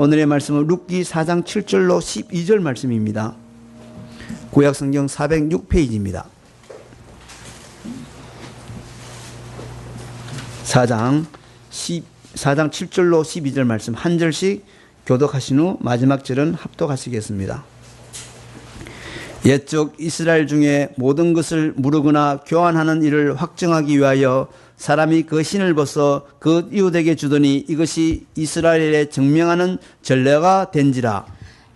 오늘의 말씀은 룻기 4장 7절로 12절 말씀입니다. 구약성경 406페이지입니다. 4장 7절로 12절 말씀 한 절씩 교독하신 후 마지막 절은 합독하시겠습니다. 옛적 이스라엘 중에 모든 것을 무르거나 교환하는 일을 확정하기 위하여 사람이 그 신을 벗어 그 이웃에게 주더니 이것이 이스라엘에 증명하는 전례가 된지라.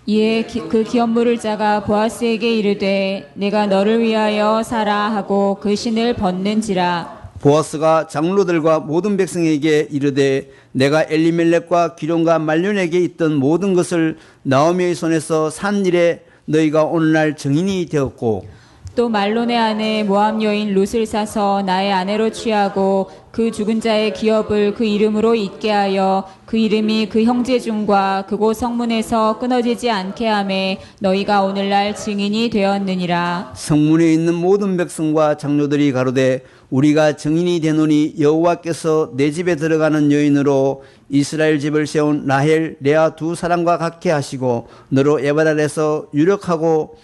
이에 그 기업 물을 자가 보아스에게 이르되 내가 너를 위하여 사라 하고 그 신을 벗는지라. 보아스가 장로들과 모든 백성에게 이르되 내가 엘리멜렉과 기런과 말론에게 있던 모든 것을 나오미의 손에서 산 일에 너희가 오늘날 증인이 되었고 또 말론의 아내 모압 여인 룻을 사서 나의 아내로 취하고 그 죽은 자의 기업을 그 이름으로 잊게 하여 그 이름이 그 형제 중과 그곳 성문에서 끊어지지 않게 하매 너희가 오늘날 증인이 되었느니라. 성문에 있는 모든 백성과 장로들이 가로되 우리가 증인이 되노니 여호와께서 내 집에 들어가는 여인으로 이스라엘 집을 세운 라헬, 레아 두 사람과 같게 하시고 너로 에바랄에서 유력하고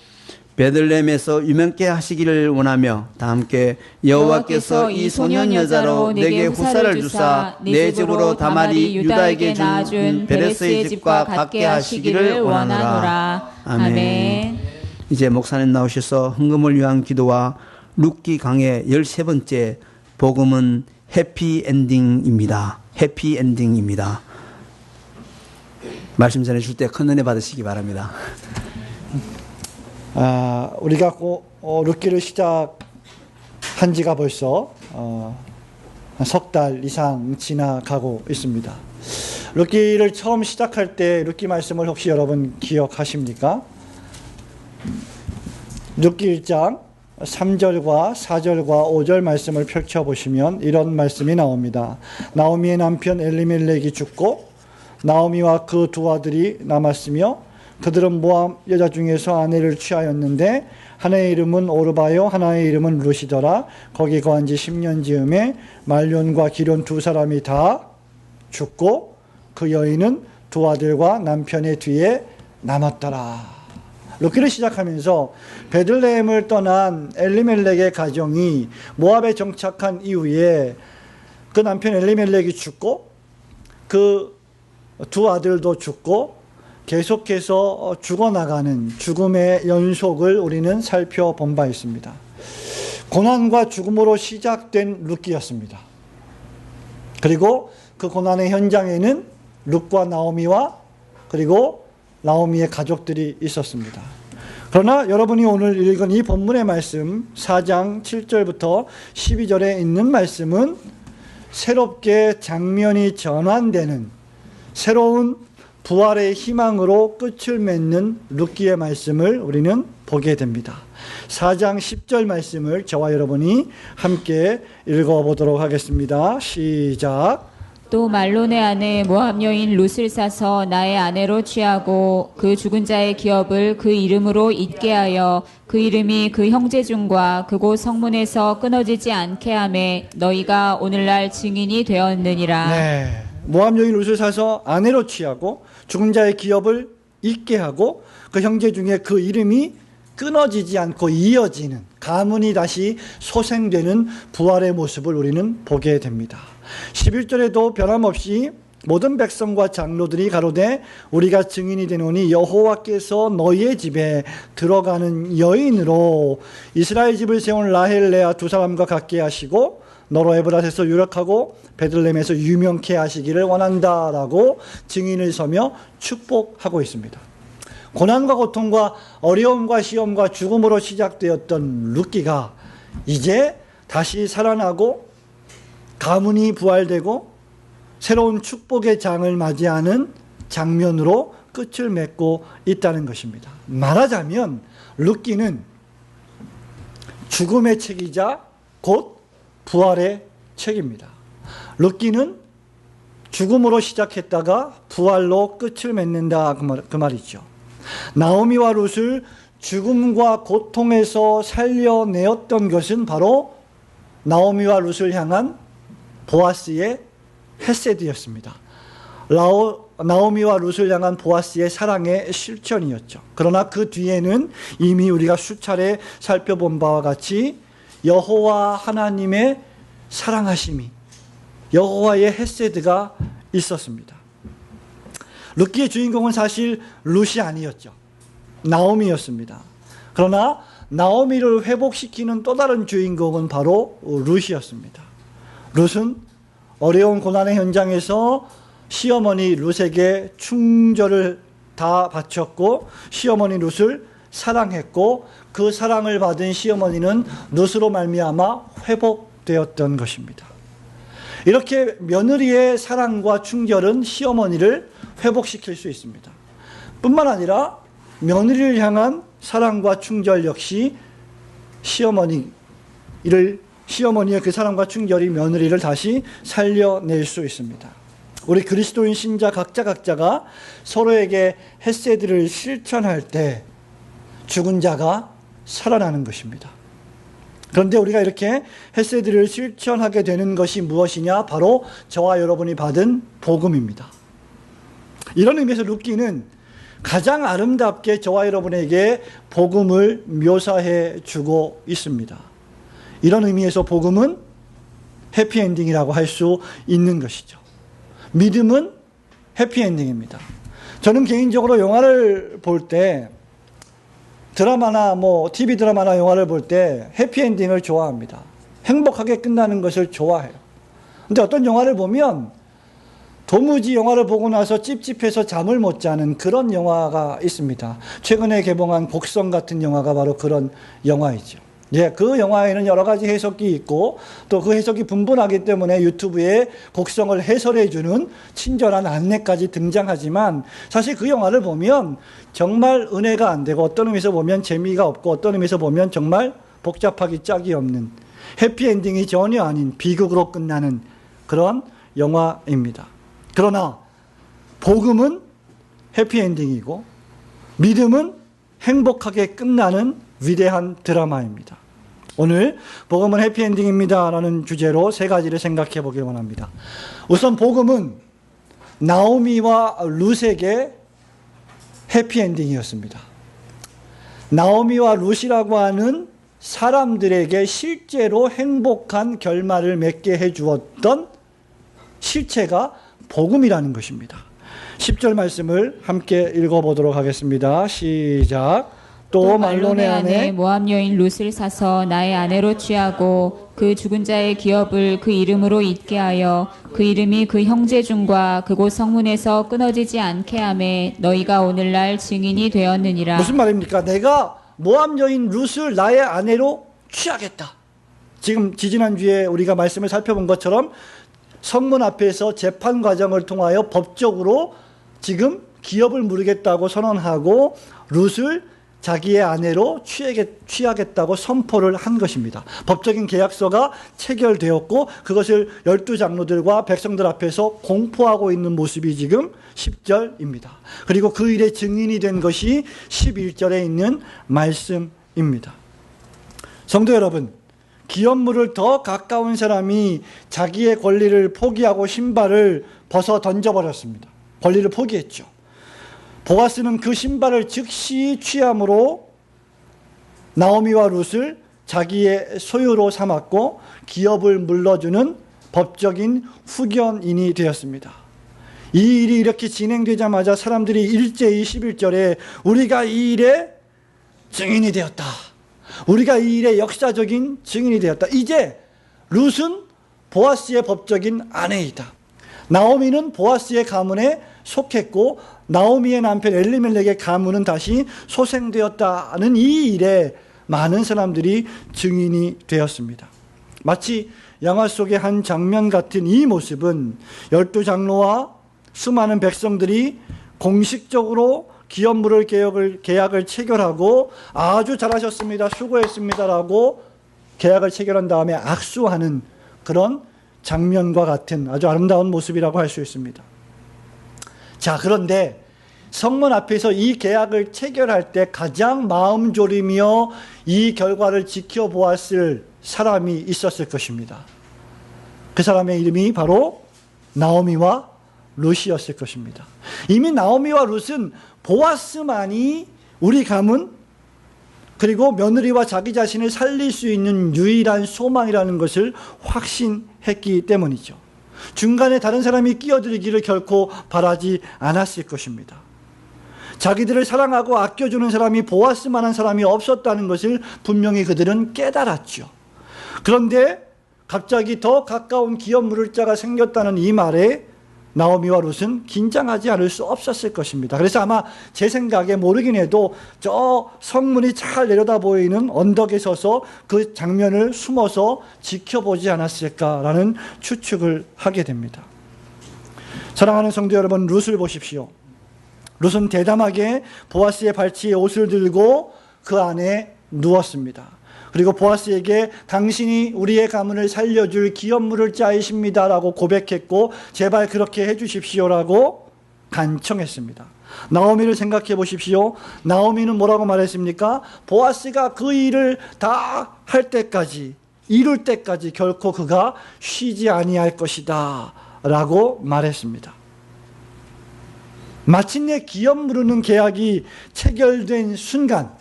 베들레헴에서 유명케 하시기를 원하며 다 함께 여호와께서 이 소년 여자로 내게 후사를 주사 내 집으로 다말이 유다에게 준 베레스의 집과 같게 하시기를 원하노라. 아멘. 이제 목사님 나오셔서 헌금을 위한 기도와 룻기 강의 13번째 복음은 해피엔딩입니다. 해피엔딩입니다. 말씀 전해줄 때 큰 은혜 받으시기 바랍니다. 우리가 룻기를 시작한 지가 벌써 석 달 이상 지나가고 있습니다. 룻기를 처음 시작할 때 룻기 말씀을 혹시 여러분 기억하십니까? 룻기 1장 3절과 4절과 5절 말씀을 펼쳐보시면 이런 말씀이 나옵니다. 나오미의 남편 엘리멜렉이 죽고 나오미와 그 두 아들이 남았으며 그들은 모압 여자 중에서 아내를 취하였는데 하나의 이름은 오르바요 하나의 이름은 룻이더라. 거기 거한 지 10년 즈음에 말론과 기런 두 사람이 다 죽고 그 여인은 두 아들과 남편의 뒤에 남았더라. 룻기를 시작하면서 베들레헴을 떠난 엘리멜렉의 가정이 모압에 정착한 이후에 그 남편 엘리멜렉이 죽고 그 두 아들도 죽고 계속해서 죽어나가는 죽음의 연속을 우리는 살펴본 바 있습니다. 고난과 죽음으로 시작된 룻기였습니다. 그리고 그 고난의 현장에는 룻과 나오미와 그리고 나오미의 가족들이 있었습니다. 그러나 여러분이 오늘 읽은 이 본문의 말씀 4장 7절부터 12절에 있는 말씀은 새롭게 장면이 전환되는 새로운 부활의 희망으로 끝을 맺는 룻기의 말씀을 우리는 보게 됩니다. 4장 10절 말씀을 저와 여러분이 함께 읽어보도록 하겠습니다. 시작. 또 말론의 아내 모압 여인 룻을 사서 나의 아내로 취하고 그 죽은 자의 기업을 그 이름으로 잊게 하여 그 이름이 그 형제 중과 그곳 성문에서 끊어지지 않게 하매 너희가 오늘날 증인이 되었느니라. 네. 모압 여인 룻을 사서 아내로 취하고 죽은 자의 기업을 잊게 하고 그 형제 중에 그 이름이 끊어지지 않고 이어지는 가문이 다시 소생되는 부활의 모습을 우리는 보게 됩니다. 11절에도 변함없이 모든 백성과 장로들이 가로되 우리가 증인이 되노니 여호와께서 너희의 집에 들어가는 여인으로 이스라엘 집을 세운 라헬 레아 두 사람과 같게 하시고 너로 에브랏에서 유력하고 베들레헴에서 유명케 하시기를 원한다라고 증인을 서며 축복하고 있습니다. 고난과 고통과 어려움과 시험과 죽음으로 시작되었던 룻기가 이제 다시 살아나고 가문이 부활되고 새로운 축복의 장을 맞이하는 장면으로 끝을 맺고 있다는 것입니다. 말하자면 룻기는 죽음의 책이자 곧 부활의 책입니다. 룻기는 죽음으로 시작했다가 부활로 끝을 맺는다 그 말이죠. 나오미와 룻을 죽음과 고통에서 살려내었던 것은 바로 나오미와 룻을 향한 보아스의 헤세드였습니다. 나오미와 룻을 향한 보아스의 사랑의 실천이었죠. 그러나 그 뒤에는 이미 우리가 수차례 살펴본 바와 같이 여호와 하나님의 사랑하심이, 여호와의 헤세드가 있었습니다. 룻기의 주인공은 사실 룻이 아니었죠. 나오미였습니다. 그러나 나오미를 회복시키는 또 다른 주인공은 바로 룻이었습니다. 룻은 어려운 고난의 현장에서 시어머니 룻에게 충절을 다 바쳤고 시어머니 룻을 사랑했고 그 사랑을 받은 시어머니는 룻으로 말미암아 회복되었던 것입니다. 이렇게 며느리의 사랑과 충절은 시어머니를 회복시킬 수 있습니다. 뿐만 아니라 며느리를 향한 사랑과 충절 역시 시어머니의 그 사랑과 충절이 며느리를 다시 살려낼 수 있습니다. 우리 그리스도인 신자 각자가 서로에게 헤세드를 실천할 때 죽은 자가 살아나는 것입니다. 그런데 우리가 이렇게 헤세드를 실천하게 되는 것이 무엇이냐? 바로 저와 여러분이 받은 복음입니다. 이런 의미에서 룻기는 가장 아름답게 저와 여러분에게 복음을 묘사해 주고 있습니다. 이런 의미에서 복음은 해피엔딩이라고 할 수 있는 것이죠. 믿음은 해피엔딩입니다. 저는 개인적으로 영화를 볼 때 드라마나 TV 드라마나 영화를 볼 때 해피엔딩을 좋아합니다. 행복하게 끝나는 것을 좋아해요. 근데 어떤 영화를 보면 도무지 영화를 보고 나서 찝찝해서 잠을 못 자는 그런 영화가 있습니다. 최근에 개봉한 곡성 같은 영화가 바로 그런 영화이죠. 그 영화에는 여러 가지 해석이 있고 또 그 해석이 분분하기 때문에 유튜브에 곡성을 해설해주는 친절한 안내까지 등장하지만 사실 그 영화를 보면 정말 은혜가 안 되고 어떤 의미에서 보면 재미가 없고 어떤 의미에서 보면 정말 복잡하기 짝이 없는 해피엔딩이 전혀 아닌 비극으로 끝나는 그런 영화입니다. 그러나 복음은 해피엔딩이고 믿음은 행복하게 끝나는 위대한 드라마입니다. 오늘 복음은 해피엔딩입니다 라는 주제로 세 가지를 생각해 보길 원합니다. 우선 복음은 나오미와 룻에게 해피엔딩이었습니다. 나오미와 룻이라고 하는 사람들에게 실제로 행복한 결말을 맺게 해주었던 실체가 복음이라는 것입니다. 10절 말씀을 함께 읽어보도록 하겠습니다. 시작. 또 말론의 아내 모압 여인 룻을 사서 나의 아내로 취하고 그 죽은 자의 기업을 그 이름으로 잊게 하여 그 이름이 그 형제 중과 그곳 성문에서 끊어지지 않게 하매 너희가 오늘날 증인이 되었느니라. 무슨 말입니까? 내가 모압 여인 룻을 나의 아내로 취하겠다. 지금 지지난주에 우리가 말씀을 살펴본 것처럼 성문 앞에서 재판 과정을 통하여 법적으로 지금 기업을 물으겠다고 선언하고 룻을 자기의 아내로 취하겠다고 선포를 한 것입니다. 법적인 계약서가 체결되었고 그것을 12장로들과 백성들 앞에서 공포하고 있는 모습이 지금 10절입니다. 그리고 그 일의 증인이 된 것이 11절에 있는 말씀입니다. 성도 여러분, 기업물을 더 가까운 사람이 자기의 권리를 포기하고 신발을 벗어 던져버렸습니다. 권리를 포기했죠. 보아스는 그 신발을 즉시 취함으로 나오미와 룻을 자기의 소유로 삼았고 기업을 물러주는 법적인 후견인이 되었습니다. 이 일이 이렇게 진행되자마자 사람들이 일제히 11절에 우리가 이 일의 증인이 되었다. 우리가 이 일의 역사적인 증인이 되었다. 이제 룻은 보아스의 법적인 아내이다. 나오미는 보아스의 가문에 속했고 나오미의 남편 엘리멜렉의 가문은 다시 소생되었다는 이 일에 많은 사람들이 증인이 되었습니다. 마치 영화 속의 한 장면 같은 이 모습은 12장로와 수많은 백성들이 공식적으로 기업물을 계약을 체결하고 아주 잘하셨습니다, 수고했습니다라고 계약을 체결한 다음에 악수하는 그런 장면과 같은 아주 아름다운 모습이라고 할 수 있습니다. 자, 그런데 성문 앞에서 이 계약을 체결할 때 가장 마음 졸이며 이 결과를 지켜보았을 사람이 있었을 것입니다. 그 사람의 이름이 바로 나오미와 룻이었을 것입니다. 이미 나오미와 룻은 보아스만이 우리 가문 그리고 며느리와 자기 자신을 살릴 수 있는 유일한 소망이라는 것을 확신했기 때문이죠. 중간에 다른 사람이 끼어들기를 결코 바라지 않았을 것입니다. 자기들을 사랑하고 아껴주는 사람이 보아스만한 사람이 없었다는 것을 분명히 그들은 깨달았죠. 그런데 갑자기 더 가까운 기업 물을 자가 생겼다는 이 말에 나오미와 룻은 긴장하지 않을 수 없었을 것입니다. 그래서 아마 제 생각에 모르긴 해도 저 성문이 잘 내려다 보이는 언덕에 서서 그 장면을 숨어서 지켜보지 않았을까라는 추측을 하게 됩니다. 사랑하는 성도 여러분, 룻을 보십시오. 룻은 대담하게 보아스의 발치에 옷을 들고 그 안에 누웠습니다. 그리고 보아스에게 당신이 우리의 가문을 살려줄 기업 물을 자이십니다 라고 고백했고 제발 그렇게 해주십시오라고 간청했습니다. 나오미를 생각해 보십시오. 나오미는 뭐라고 말했습니까? 보아스가 그 일을 다 할 때까지, 이룰 때까지 결코 그가 쉬지 아니할 것이다 라고 말했습니다. 마침내 기업 무르는 계약이 체결된 순간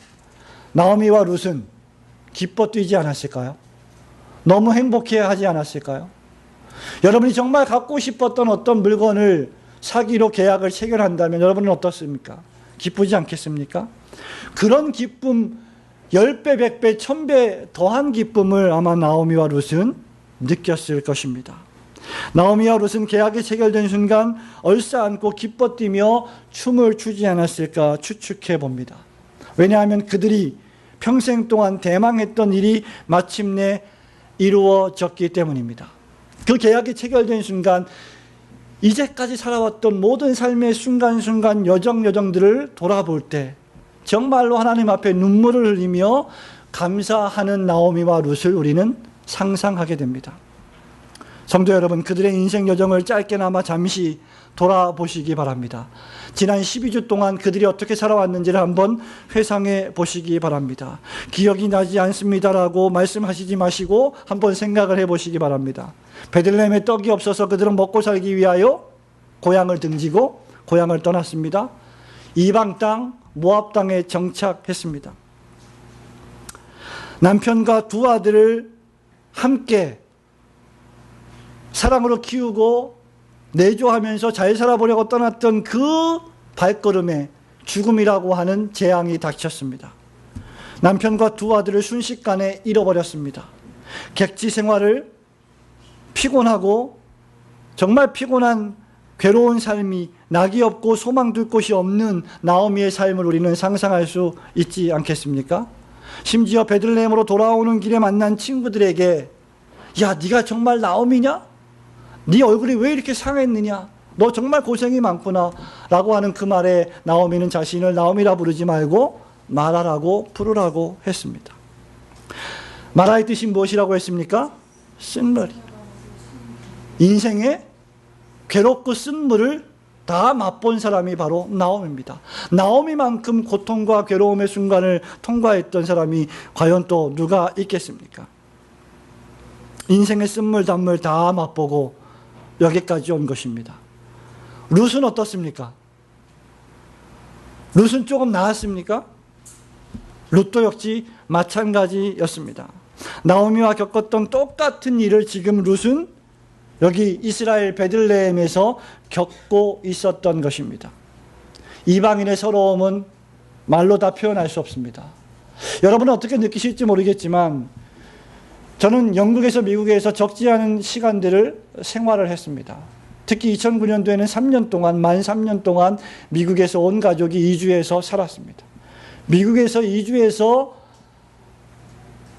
나오미와 룻은 기뻐 뛰지 않았을까요? 너무 행복해하지 않았을까요? 여러분이 정말 갖고 싶었던 어떤 물건을 사기로 계약을 체결한다면 여러분은 어떻습니까? 기쁘지 않겠습니까? 그런 기쁨 10배, 100배, 1000배 더한 기쁨을 아마 나오미와 룻은 느꼈을 것입니다. 나오미와 룻은 계약이 체결된 순간 얼싸안고 기뻐 뛰며 춤을 추지 않았을까 추측해 봅니다. 왜냐하면 그들이 평생 동안 대망했던 일이 마침내 이루어졌기 때문입니다. 그 계약이 체결된 순간 이제까지 살아왔던 모든 삶의 순간순간 여정여정들을 돌아볼 때 정말로 하나님 앞에 눈물을 흘리며 감사하는 나오미와 룻을 우리는 상상하게 됩니다. 성도 여러분, 그들의 인생 여정을 짧게나마 잠시 돌아보시기 바랍니다. 지난 12주 동안 그들이 어떻게 살아왔는지를 한번 회상해 보시기 바랍니다. 기억이 나지 않습니다라고 말씀하시지 마시고 한번 생각을 해보시기 바랍니다. 베들레헴에 떡이 없어서 그들은 먹고 살기 위하여 고향을 등지고 고향을 떠났습니다. 이방 땅 모압 땅에 정착했습니다. 남편과 두 아들을 함께 사랑으로 키우고 내조하면서 잘 살아보려고 떠났던 그 발걸음에 죽음이라고 하는 재앙이 닥쳤습니다. 남편과 두 아들을 순식간에 잃어버렸습니다. 객지 생활을 피곤하고 정말 피곤한 괴로운 삶이 낙이 없고 소망 둘 곳이 없는 나오미의 삶을 우리는 상상할 수 있지 않겠습니까? 심지어 베들레헴으로 돌아오는 길에 만난 친구들에게 야, 네가 정말 나오미냐? 네 얼굴이 왜 이렇게 상했느냐? 너 정말 고생이 많구나 라고 하는 그 말에 나오미는 자신을 나오미라 부르지 말고 마라라고 부르라고 했습니다. 마라의 뜻이 무엇이라고 했습니까? 쓴물이. 인생의 괴롭고 쓴물을 다 맛본 사람이 바로 나오미입니다. 나오미만큼 고통과 괴로움의 순간을 통과했던 사람이 과연 또 누가 있겠습니까? 인생의 쓴물 단물 다 맛보고 여기까지 온 것입니다. 룻은 어떻습니까? 룻은 조금 나았습니까? 룻도 역시 마찬가지였습니다. 나오미와 겪었던 똑같은 일을 지금 룻은 여기 이스라엘 베들레헴에서 겪고 있었던 것입니다. 이방인의 서러움은 말로 다 표현할 수 없습니다. 여러분은 어떻게 느끼실지 모르겠지만 저는 영국에서 미국에서 적지 않은 시간들을 생활을 했습니다. 특히 2009년도에는 3년 동안, 만 3년 동안 미국에서 온 가족이 이주해서 살았습니다. 미국에서 이주해서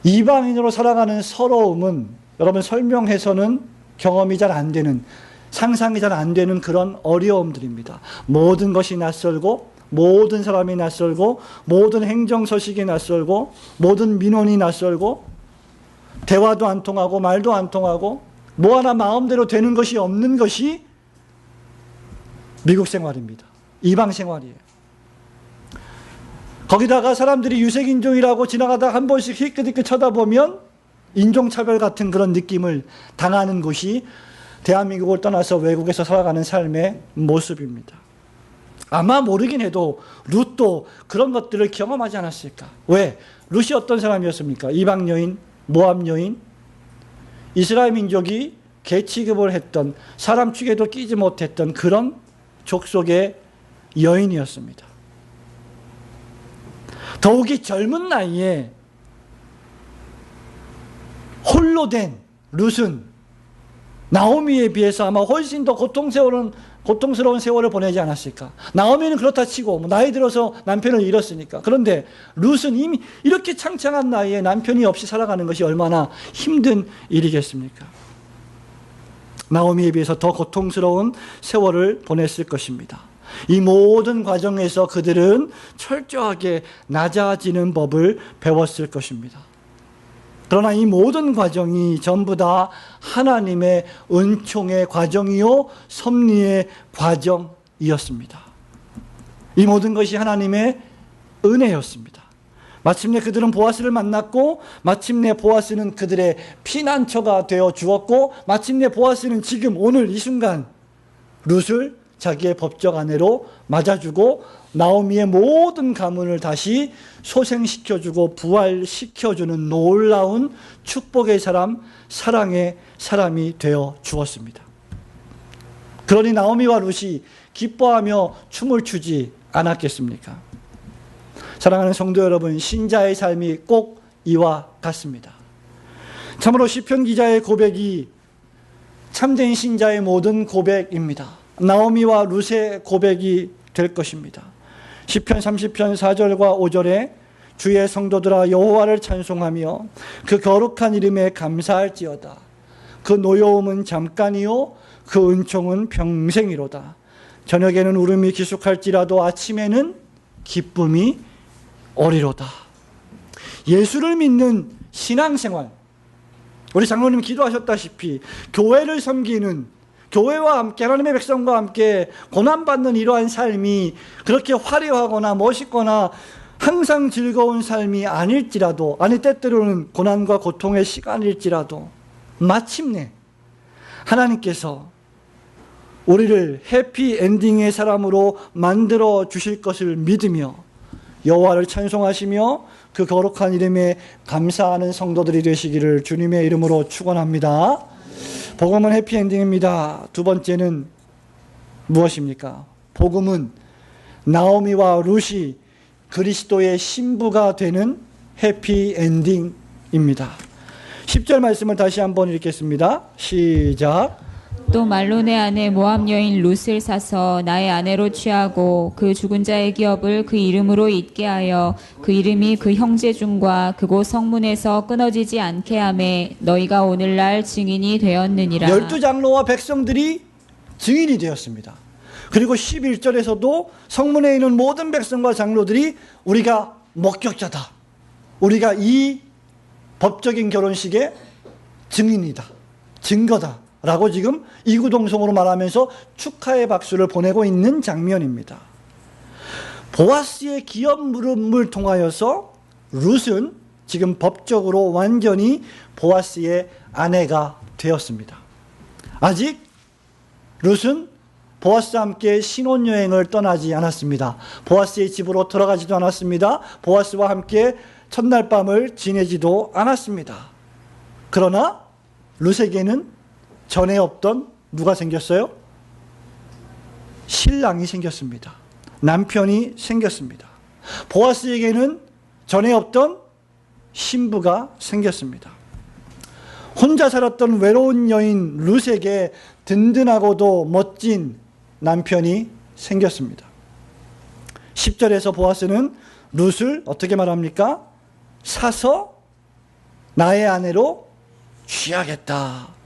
이방인으로 살아가는 서러움은 여러분 설명해서는 경험이 잘 안 되는, 상상이 잘 안 되는 그런 어려움들입니다. 모든 것이 낯설고 모든 사람이 낯설고 모든 행정서식이 낯설고 모든 민원이 낯설고 대화도 안 통하고 말도 안 통하고 뭐 하나 마음대로 되는 것이 없는 것이 미국 생활입니다. 이방 생활이에요. 거기다가 사람들이 유색인종이라고 지나가다 한 번씩 힐끗힐끗 쳐다보면 인종차별 같은 그런 느낌을 당하는 곳이 대한민국을 떠나서 외국에서 살아가는 삶의 모습입니다. 아마 모르긴 해도 룻도 그런 것들을 경험하지 않았을까? 왜? 룻이 어떤 사람이었습니까? 이방 여인, 모압 여인, 이스라엘 민족이 개 취급을 했던, 사람 축에도 끼지 못했던 그런 족속의 여인이었습니다. 더욱이 젊은 나이에 홀로 된 룻은 나오미에 비해서 아마 훨씬 더 고통스러운 세월을 보내지 않았을까. 나오미는 그렇다 치고 나이 들어서 남편을 잃었으니까. 그런데 룻은 이미 이렇게 창창한 나이에 남편이 없이 살아가는 것이 얼마나 힘든 일이겠습니까? 나오미에 비해서 더 고통스러운 세월을 보냈을 것입니다. 이 모든 과정에서 그들은 철저하게 낮아지는 법을 배웠을 것입니다. 그러나 이 모든 과정이 전부 다 하나님의 은총의 과정이요 섭리의 과정이었습니다. 이 모든 것이 하나님의 은혜였습니다. 마침내 그들은 보아스를 만났고, 마침내 보아스는 그들의 피난처가 되어 주었고, 마침내 보아스는 지금 오늘 이 순간 룻을 자기의 법적 아내로 맞아주고 나오미의 모든 가문을 다시 소생시켜주고 부활시켜주는 놀라운 축복의 사람, 사랑의 사람이 되어 주었습니다. 그러니 나오미와 룻이 기뻐하며 춤을 추지 않았겠습니까? 사랑하는 성도 여러분, 신자의 삶이 꼭 이와 같습니다. 참으로 시편 기자의 고백이 참된 신자의 모든 고백입니다. 나오미와 룻의 고백이 될 것입니다. 시편 30편 4절과 5절에 주의 성도들아 여호와를 찬송하며 그 거룩한 이름에 감사할지어다. 그 노여움은 잠깐이요 그 은총은 평생이로다. 저녁에는 울음이 기숙할지라도 아침에는 기쁨이 오리로다. 예수를 믿는 신앙생활, 우리 장로님 기도하셨다시피 교회를 섬기는, 교회와 함께 하나님의 백성과 함께 고난받는 이러한 삶이 그렇게 화려하거나 멋있거나 항상 즐거운 삶이 아닐지라도, 아니 때때로는 고난과 고통의 시간일지라도 마침내 하나님께서 우리를 해피엔딩의 사람으로 만들어 주실 것을 믿으며 여호와를 찬송하시며 그 거룩한 이름에 감사하는 성도들이 되시기를 주님의 이름으로 축원합니다. 복음은 해피엔딩입니다. 두 번째는 무엇입니까? 복음은 나오미와 룻이 그리스도의 신부가 되는 해피엔딩입니다. 10절 말씀을 다시 한번 읽겠습니다. 시작. 또 말론의 아내 모압 여인 룻을 사서 나의 아내로 취하고 그 죽은 자의 기업을 그 이름으로 잊게 하여 그 이름이 그 형제 중과 그곳 성문에서 끊어지지 않게 하매 너희가 오늘날 증인이 되었느니라. 12장로와 백성들이 증인이 되었습니다. 그리고 11절에서도 성문에 있는 모든 백성과 장로들이 우리가 목격자다, 우리가 이 법적인 결혼식의 증인이다, 증거다 라고 지금 이구동성으로 말하면서 축하의 박수를 보내고 있는 장면입니다. 보아스의 기업 물음을 통하여서 룻은 지금 법적으로 완전히 보아스의 아내가 되었습니다. 아직 룻은 보아스와 함께 신혼여행을 떠나지 않았습니다. 보아스의 집으로 들어가지도 않았습니다. 보아스와 함께 첫날 밤을 지내지도 않았습니다. 그러나 룻에게는 전에 없던 누가 생겼어요? 신랑이 생겼습니다. 남편이 생겼습니다. 보아스에게는 전에 없던 신부가 생겼습니다. 혼자 살았던 외로운 여인 룻에게 든든하고도 멋진 남편이 생겼습니다. 10절에서 보아스는 룻을 어떻게 말합니까? 사서 나의 아내로 취하겠다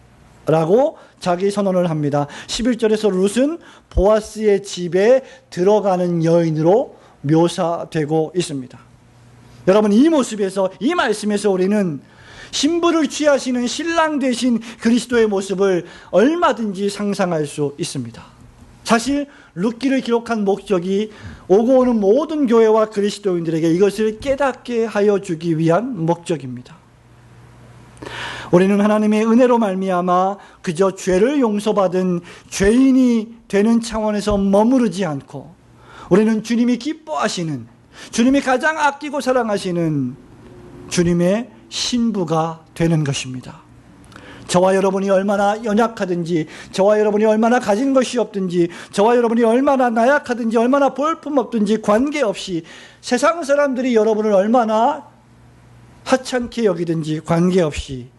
라고 자기 선언을 합니다. 11절에서 룻은 보아스의 집에 들어가는 여인으로 묘사되고 있습니다. 여러분, 이 모습에서, 이 말씀에서 우리는 신부를 취하시는 신랑 되신 그리스도의 모습을 얼마든지 상상할 수 있습니다. 사실 룻기를 기록한 목적이 오고 오는 모든 교회와 그리스도인들에게 이것을 깨닫게 하여 주기 위한 목적입니다. 우리는 하나님의 은혜로 말미암아 그저 죄를 용서받은 죄인이 되는 차원에서 머무르지 않고 우리는 주님이 기뻐하시는, 주님이 가장 아끼고 사랑하시는 주님의 신부가 되는 것입니다. 저와 여러분이 얼마나 연약하든지, 저와 여러분이 얼마나 가진 것이 없든지, 저와 여러분이 얼마나 나약하든지, 얼마나 볼품없든지 관계없이, 세상 사람들이 여러분을 얼마나 하찮게 여기든지 관계없이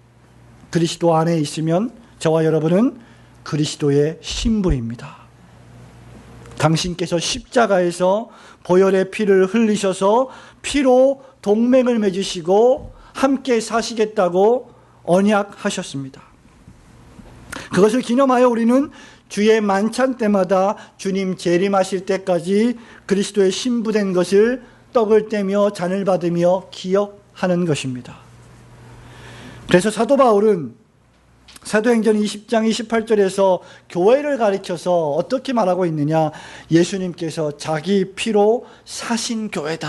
그리스도 안에 있으면 저와 여러분은 그리스도의 신부입니다. 당신께서 십자가에서 보혈의 피를 흘리셔서 피로 동맹을 맺으시고 함께 사시겠다고 언약하셨습니다. 그것을 기념하여 우리는 주의 만찬 때마다 주님 재림하실 때까지 그리스도의 신부된 것을 떡을 떼며 잔을 받으며 기억하는 것입니다. 그래서 사도 바울은 사도행전 20장 28절에서 교회를 가리켜서 어떻게 말하고 있느냐? 예수님께서 자기 피로 사신 교회다.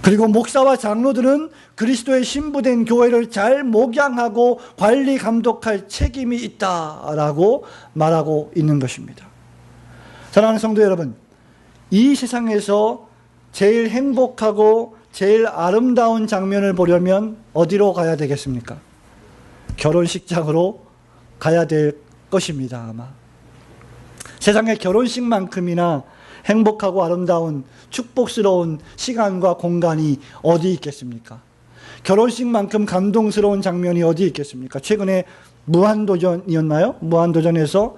그리고 목사와 장로들은 그리스도의 신부된 교회를 잘 목양하고 관리 감독할 책임이 있다라고 말하고 있는 것입니다. 사랑하는 성도 여러분, 이 세상에서 제일 행복하고 제일 아름다운 장면을 보려면 어디로 가야 되겠습니까? 결혼식장으로 가야 될 것입니다. 아마 세상의 결혼식만큼이나 행복하고 아름다운 축복스러운 시간과 공간이 어디 있겠습니까? 결혼식만큼 감동스러운 장면이 어디 있겠습니까? 최근에 무한도전이었나요? 무한도전에서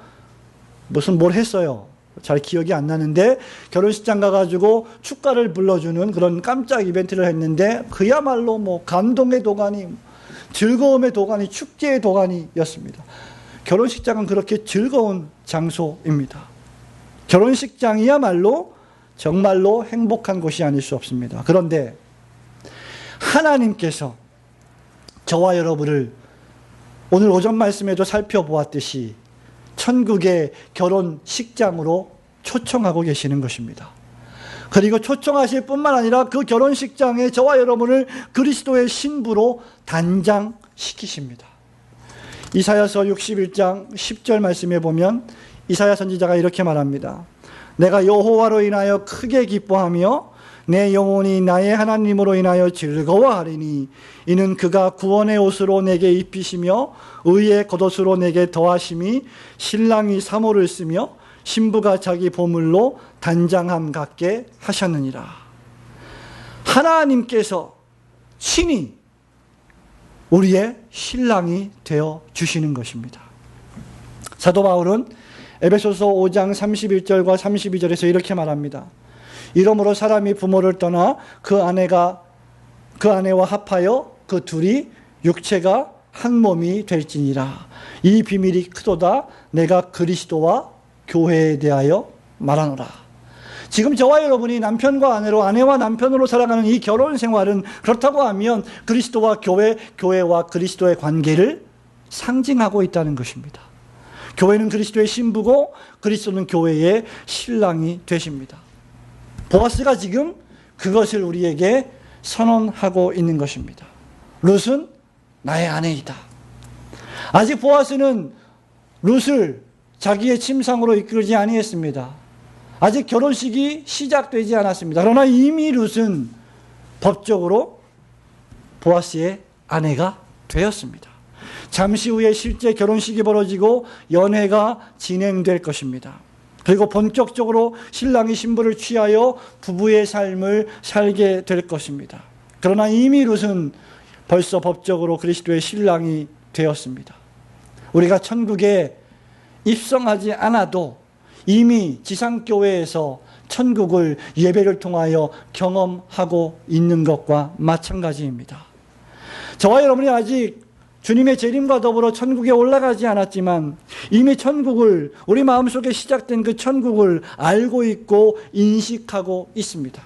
뭘 했어요. 잘 기억이 안 나는데 결혼식장 가가지고 축가를 불러주는 그런 깜짝 이벤트를 했는데 그야말로 감동의 도가니, 즐거움의 도가니, 축제의 도가니였습니다. 결혼식장은 그렇게 즐거운 장소입니다. 결혼식장이야말로 정말로 행복한 곳이 아닐 수 없습니다. 그런데 하나님께서 저와 여러분을 오늘 오전 말씀에도 살펴보았듯이 천국의 결혼식장으로 초청하고 계시는 것입니다. 그리고 초청하실 뿐만 아니라 그 결혼식장에 저와 여러분을 그리스도의 신부로 단장시키십니다. 이사야서 61장 10절 말씀에 보면 이사야 선지자가 이렇게 말합니다. 내가 여호와로 인하여 크게 기뻐하며 내 영혼이 나의 하나님으로 인하여 즐거워하리니 이는 그가 구원의 옷으로 내게 입히시며 의의 겉옷으로 내게 더하심이 신랑이 사모를 쓰며 신부가 자기 보물로 단장함 같게 하셨느니라. 하나님께서 친히 우리의 신랑이 되어 주시는 것입니다. 사도 바울은 에베소서 5장 31절과 32절에서 이렇게 말합니다. 이러므로 사람이 부모를 떠나 그 아내와 합하여 그 둘이 육체가 한 몸이 될지니라. 이 비밀이 크도다. 내가 그리스도와 교회에 대하여 말하노라. 지금 저와 여러분이 남편과 아내로, 아내와 남편으로 살아가는 이 결혼 생활은 그렇다고 하면 그리스도와 교회와 그리스도의 관계를 상징하고 있다는 것입니다. 교회는 그리스도의 신부고 그리스도는 교회의 신랑이 되십니다. 보아스가 지금 그것을 우리에게 선언하고 있는 것입니다. 룻은 나의 아내이다. 아직 보아스는 룻을 자기의 침상으로 이끌지 아니했습니다. 아직 결혼식이 시작되지 않았습니다. 그러나 이미 룻은 법적으로 보아스의 아내가 되었습니다. 잠시 후에 실제 결혼식이 벌어지고 연회가 진행될 것입니다. 그리고 본격적으로 신랑이 신부를 취하여 부부의 삶을 살게 될 것입니다. 그러나 이미 룻은 벌써 법적으로 그리스도의 신랑이 되었습니다. 우리가 천국에 입성하지 않아도 이미 지상교회에서 천국을 예배를 통하여 경험하고 있는 것과 마찬가지입니다. 저와 여러분이 아직 주님의 재림과 더불어 천국에 올라가지 않았지만 이미 천국을, 우리 마음속에 시작된 그 천국을 알고 있고 인식하고 있습니다.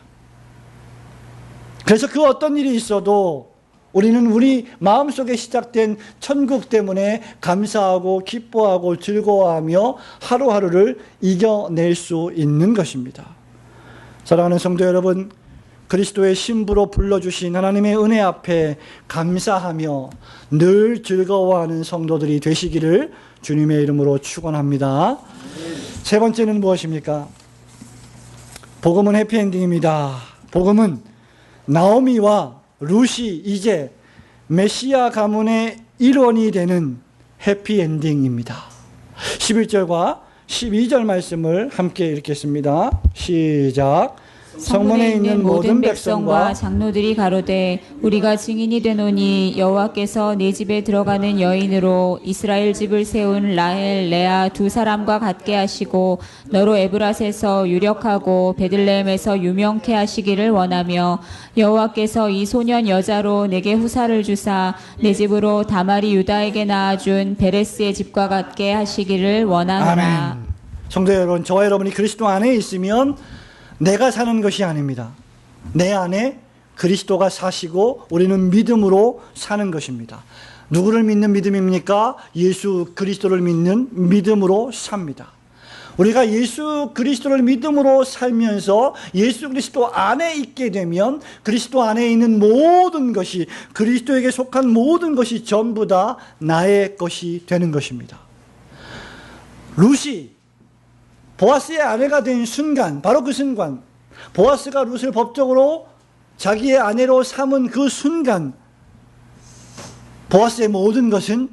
그래서 그 어떤 일이 있어도 우리는 우리 마음속에 시작된 천국 때문에 감사하고 기뻐하고 즐거워하며 하루하루를 이겨낼 수 있는 것입니다. 사랑하는 성도 여러분, 그리스도의 신부로 불러주신 하나님의 은혜 앞에 감사하며 늘 즐거워하는 성도들이 되시기를 주님의 이름으로 축원합니다. 세 번째는 무엇입니까? 복음은 해피엔딩입니다. 복음은 나오미와 룻이 이제 메시아 가문의 일원이 되는 해피엔딩입니다. 11절과 12절 말씀을 함께 읽겠습니다. 시작. 성문에 있는 모든 백성과 장로들이 가로되 우리가 증인이 되노니 여호와께서 내 집에 들어가는 여인으로 이스라엘 집을 세운 라헬 레아 두 사람과 같게 하시고 너로 에브랏에서 유력하고 베들레헴에서 유명케 하시기를 원하며 여호와께서 이 소년 여자로 내게 후사를 주사 내 집으로 다말이 유다에게 낳아준 베레스의 집과 같게 하시기를 원하노라. 아멘. 성도 여러분, 저와 여러분이 그리스도 안에 있으면 내가 사는 것이 아닙니다. 내 안에 그리스도가 사시고 우리는 믿음으로 사는 것입니다. 누구를 믿는 믿음입니까? 예수 그리스도를 믿는 믿음으로 삽니다. 우리가 예수 그리스도를 믿음으로 살면서 예수 그리스도 안에 있게 되면 그리스도 안에 있는 모든 것이, 그리스도에게 속한 모든 것이 전부 다 나의 것이 되는 것입니다. 룻이 보아스의 아내가 된 순간, 바로 그 순간, 보아스가 룻을 법적으로 자기의 아내로 삼은 그 순간, 보아스의 모든 것은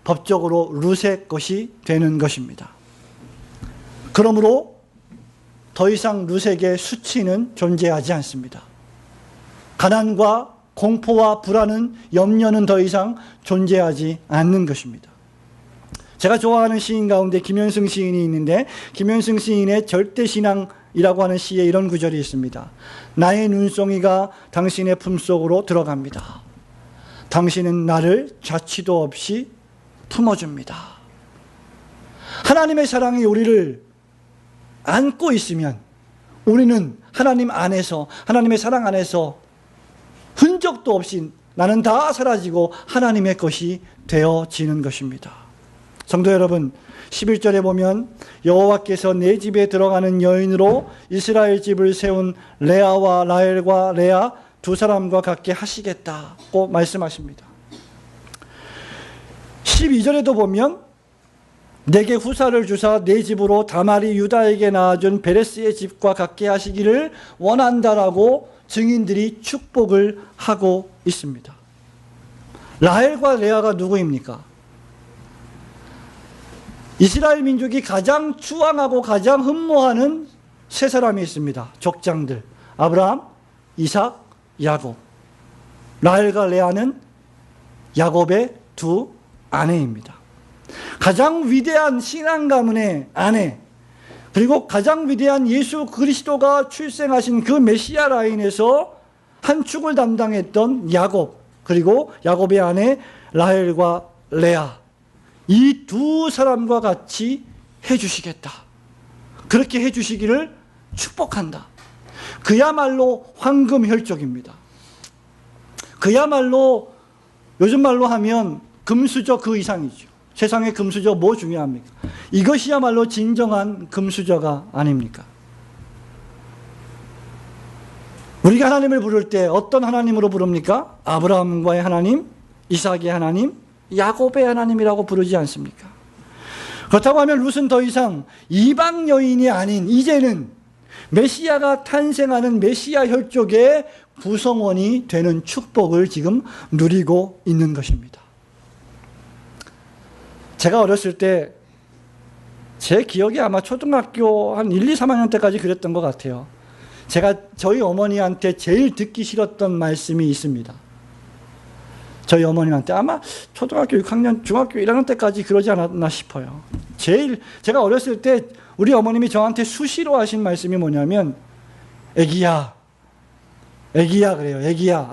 법적으로 룻의 것이 되는 것입니다. 그러므로 더 이상 룻에게 수치는 존재하지 않습니다. 가난과 공포와 불안은, 염려는 더 이상 존재하지 않는 것입니다. 제가 좋아하는 시인 가운데 김현승 시인이 있는데, 김현승 시인의 절대신앙이라고 하는 시에 이런 구절이 있습니다. 나의 눈송이가 당신의 품속으로 들어갑니다. 당신은 나를 자취도 없이 품어줍니다. 하나님의 사랑이 우리를 안고 있으면 우리는 하나님 안에서, 하나님의 사랑 안에서 흔적도 없이 나는 다 사라지고 하나님의 것이 되어지는 것입니다. 성도 여러분, 11절에 보면 여호와께서 내 집에 들어가는 여인으로 이스라엘 집을 세운 레아와 라헬과 레아 두 사람과 같게 하시겠다고 말씀하십니다. 12절에도 보면 내게 후사를 주사 내 집으로 다말이 유다에게 낳아준 베레스의 집과 같게 하시기를 원한다라고 증인들이 축복을 하고 있습니다. 라헬과 레아가 누구입니까? 이스라엘 민족이 가장 추앙하고 가장 흠모하는 세 사람이 있습니다. 족장들. 아브라함, 이삭, 야곱. 라헬과 레아는 야곱의 두 아내입니다. 가장 위대한 신앙 가문의 아내, 그리고 가장 위대한 예수 그리스도가 출생하신 그 메시아 라인에서 한 축을 담당했던 야곱, 그리고 야곱의 아내 라헬과 레아, 이 두 사람과 같이 해주시겠다. 그렇게 해주시기를 축복한다. 그야말로 황금혈족입니다. 그야말로 요즘 말로 하면 금수저 그 이상이죠. 세상에 금수저 뭐 중요합니까? 이것이야말로 진정한 금수저가 아닙니까? 우리가 하나님을 부를 때 어떤 하나님으로 부릅니까? 아브라함과의 하나님, 이삭의 하나님, 야곱의 하나님이라고 부르지 않습니까? 그렇다고 하면 룻은 더 이상 이방 여인이 아닌 이제는 메시아가 탄생하는 메시아 혈족의 구성원이 되는 축복을 지금 누리고 있는 것입니다. 제가 어렸을 때 제 기억이 아마 초등학교 한 1, 2, 3학년 때까지 그랬던 것 같아요. 제가 저희 어머니한테 제일 듣기 싫었던 말씀이 있습니다. 저희 어머님한테 아마 초등학교 6학년, 중학교 1학년 때까지 그러지 않았나 싶어요. 제가 어렸을 때 우리 어머님이 저한테 수시로 하신 말씀이 뭐냐면 애기야 그래요. 애기야,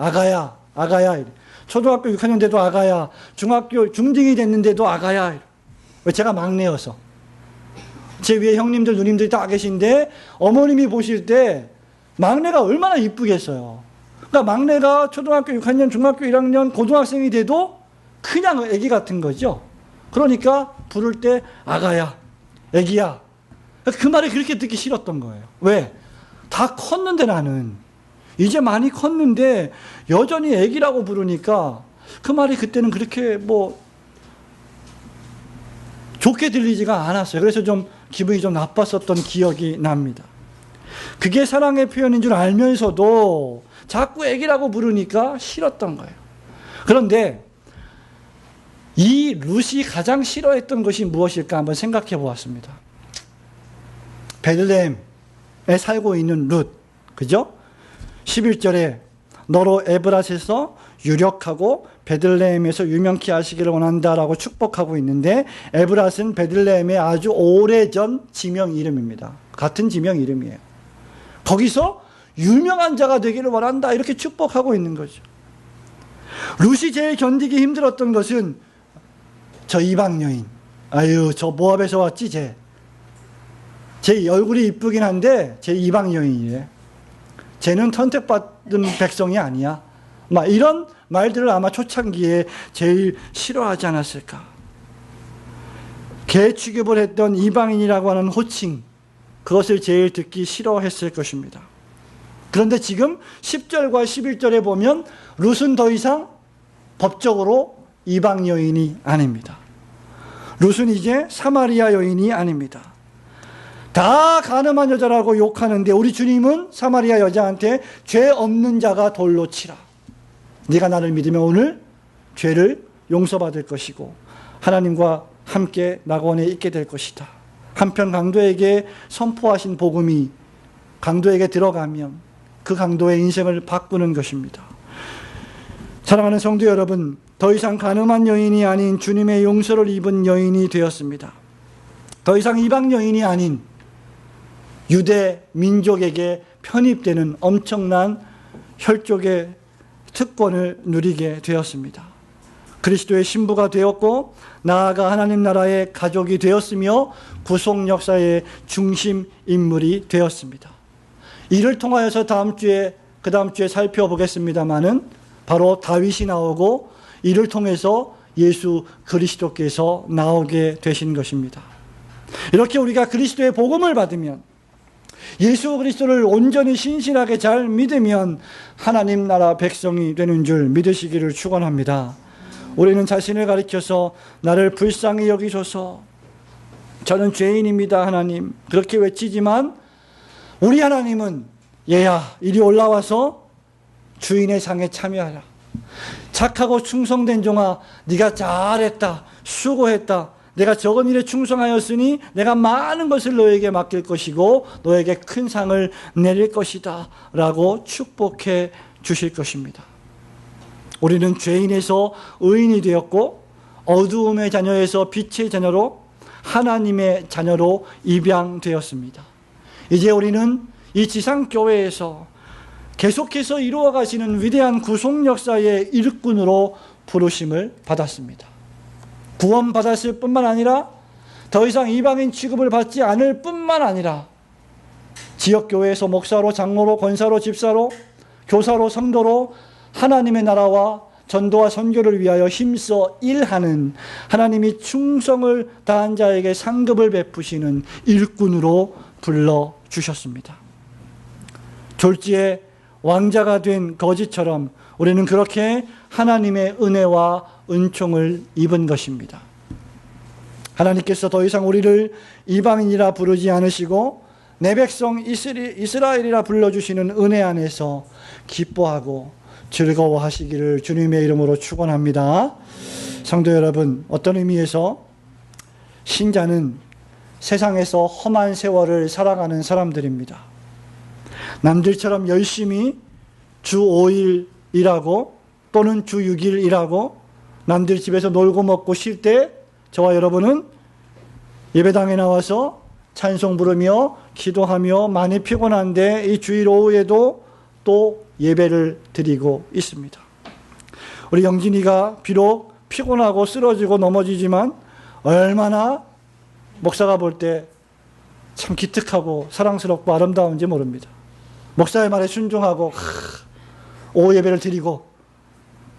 아가야. 초등학교 6학년 돼도 아가야, 중학교 중딩이 됐는데도 아가야. 왜? 제가 막내여서. 제 위에 형님들, 누님들이 다 계신데 어머님이 보실 때 막내가 얼마나 이쁘겠어요. 그러니까 막내가 초등학교 6학년, 중학교 1학년, 고등학생이 돼도 그냥 애기 같은 거죠. 그러니까 부를 때 아가야, 애기야. 그 말이 그렇게 듣기 싫었던 거예요. 왜? 다 컸는데 나는 이제 많이 컸는데 여전히 애기라고 부르니까 그 말이 그때는 그렇게 뭐 좋게 들리지가 않았어요. 그래서 좀 기분이 좀 나빴었던 기억이 납니다. 그게 사랑의 표현인 줄 알면서도 자꾸 애기라고 부르니까 싫었던 거예요. 그런데 이 룻이 가장 싫어했던 것이 무엇일까 한번 생각해 보았습니다. 베들레헴에 살고 있는 룻, 그죠? 11절에 너로 에브랏에서 유력하고 베들레헴에서 유명케 하시기를 원한다라고 축복하고 있는데, 에브랏은 베들레헴의 아주 오래전 지명 이름입니다. 같은 지명 이름이에요. 거기서 유명한 자가 되기를 원한다 이렇게 축복하고 있는 거죠. 룻이 제일 견디기 힘들었던 것은 저 이방 여인, 아유 저 모압에서 왔지 제 얼굴이 이쁘긴 한데 제 이방 여인이래, 쟤는 선택받은 백성이 아니야, 막 이런 말들을 아마 초창기에 제일 싫어하지 않았을까. 개 취급을 했던 이방인이라고 하는 호칭, 그것을 제일 듣기 싫어했을 것입니다. 그런데 지금 10절과 11절에 보면 룻은 더 이상 법적으로 이방 여인이 아닙니다. 룻은 이제 사마리아 여인이 아닙니다. 다 가늠한 여자라고 욕하는데 우리 주님은 사마리아 여자한테 죄 없는 자가 돌로 치라. 네가 나를 믿으면 오늘 죄를 용서받을 것이고 하나님과 함께 낙원에 있게 될 것이다. 한편 강도에게 선포하신 복음이 강도에게 들어가면 그 강도의 인생을 바꾸는 것입니다. 사랑하는 성도 여러분, 더 이상 가늠한 여인이 아닌 주님의 용서를 입은 여인이 되었습니다. 더 이상 이방 여인이 아닌 유대 민족에게 편입되는 엄청난 혈족의 특권을 누리게 되었습니다. 그리스도의 신부가 되었고 나아가 하나님 나라의 가족이 되었으며 구속 역사의 중심 인물이 되었습니다. 이를 통하여서 그 다음 주에 살펴보겠습니다마는 바로 다윗이 나오고 이를 통해서 예수 그리스도께서 나오게 되신 것입니다. 이렇게 우리가 그리스도의 복음을 받으면, 예수 그리스도를 온전히 신실하게 잘 믿으면 하나님 나라 백성이 되는 줄 믿으시기를 축원합니다. 우리는 자신을 가리켜서 나를 불쌍히 여기소서, 저는 죄인입니다 하나님, 그렇게 외치지만 우리 하나님은 얘야 이리 올라와서 주인의 상에 참여하라. 착하고 충성된 종아, 네가 잘했다, 수고했다, 내가 적은 일에 충성하였으니 내가 많은 것을 너에게 맡길 것이고 너에게 큰 상을 내릴 것이다 라고 축복해 주실 것입니다. 우리는 죄인에서 의인이 되었고 어두움의 자녀에서 빛의 자녀로 하나님의 자녀로 입양되었습니다. 이제 우리는 이 지상교회에서 계속해서 이루어 가시는 위대한 구속 역사의 일꾼으로 부르심을 받았습니다. 구원받았을 뿐만 아니라 더 이상 이방인 취급을 받지 않을 뿐만 아니라 지역교회에서 목사로, 장로로, 권사로, 집사로, 교사로, 성도로 하나님의 나라와 전도와 선교를 위하여 힘써 일하는, 하나님이 충성을 다한 자에게 상급을 베푸시는 일꾼으로 불러주셨습니다. 졸지에 왕자가 된 거지처럼 우리는 그렇게 하나님의 은혜와 은총을 입은 것입니다. 하나님께서 더 이상 우리를 이방인이라 부르지 않으시고 내 백성 이스라엘이라 불러주시는 은혜 안에서 기뻐하고 즐거워하시기를 주님의 이름으로 축원합니다. 성도 여러분, 어떤 의미에서 신자는 세상에서 험한 세월을 살아가는 사람들입니다. 남들처럼 열심히 주 5일 일하고 또는 주 6일 일하고 남들 집에서 놀고 먹고 쉴 때 저와 여러분은 예배당에 나와서 찬송 부르며 기도하며 많이 피곤한데 이 주일 오후에도 또 예배를 드리고 있습니다. 우리 영진이가 비록 피곤하고 쓰러지고 넘어지지만 얼마나 목사가 볼 때 참 기특하고 사랑스럽고 아름다운지 모릅니다. 목사의 말에 순종하고 오후 예배를 드리고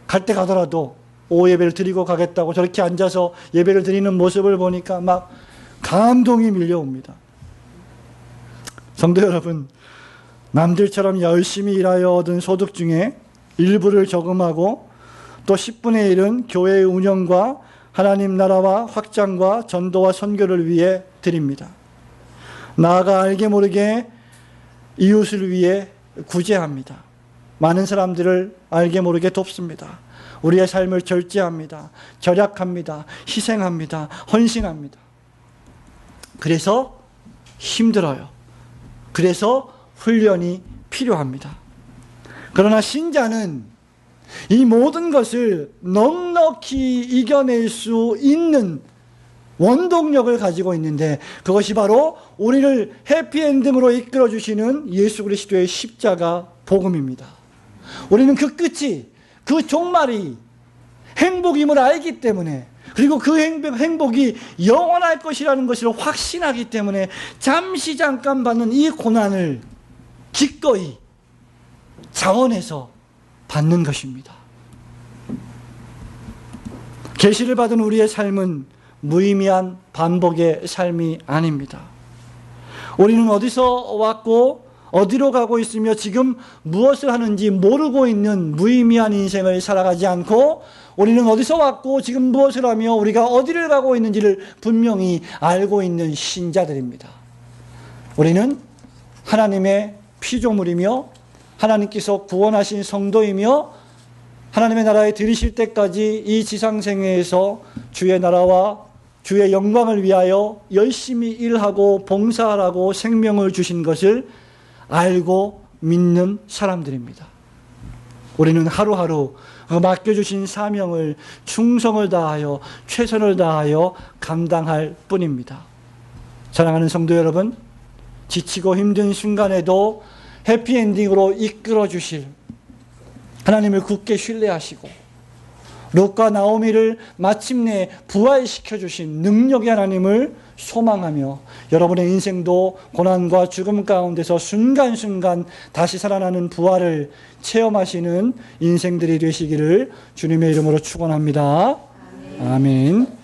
갈 때 가더라도 오후 예배를 드리고 가겠다고 저렇게 앉아서 예배를 드리는 모습을 보니까 막 감동이 밀려옵니다. 성도 여러분, 남들처럼 열심히 일하여 얻은 소득 중에 일부를 저금하고 또 10분의 1은 교회의 운영과 하나님 나라와 확장과 전도와 선교를 위해 드립니다. 나아가 알게 모르게 이웃을 위해 구제합니다. 많은 사람들을 알게 모르게 돕습니다. 우리의 삶을 절제합니다. 절약합니다. 희생합니다. 헌신합니다. 그래서 힘들어요. 그래서 훈련이 필요합니다. 그러나 신자는 이 모든 것을 넉넉히 이겨낼 수 있는 원동력을 가지고 있는데, 그것이 바로 우리를 해피엔딩으로 이끌어 주시는 예수 그리스도의 십자가 복음입니다. 우리는 그 끝이, 그 종말이 행복임을 알기 때문에, 그리고 그 행복이 영원할 것이라는 것을 확신하기 때문에 잠시 잠깐 받는 이 고난을 기꺼이 자원해서 받는 것입니다. 계시를 받은 우리의 삶은 무의미한 반복의 삶이 아닙니다. 우리는 어디서 왔고 어디로 가고 있으며 지금 무엇을 하는지 모르고 있는 무의미한 인생을 살아가지 않고, 우리는 어디서 왔고 지금 무엇을 하며 우리가 어디를 가고 있는지를 분명히 알고 있는 신자들입니다. 우리는 하나님의 피조물이며 하나님께서 구원하신 성도이며 하나님의 나라에 들이실 때까지 이 지상생애에서 주의 나라와 주의 영광을 위하여 열심히 일하고 봉사하라고 생명을 주신 것을 알고 믿는 사람들입니다. 우리는 하루하루 맡겨주신 사명을 충성을 다하여 최선을 다하여 감당할 뿐입니다. 사랑하는 성도 여러분, 지치고 힘든 순간에도 해피엔딩으로 이끌어 주실 하나님을 굳게 신뢰하시고 롯과 나오미를 마침내 부활시켜 주신 능력의 하나님을 소망하며 여러분의 인생도 고난과 죽음 가운데서 순간순간 다시 살아나는 부활을 체험하시는 인생들이 되시기를 주님의 이름으로 축원합니다. 아멘.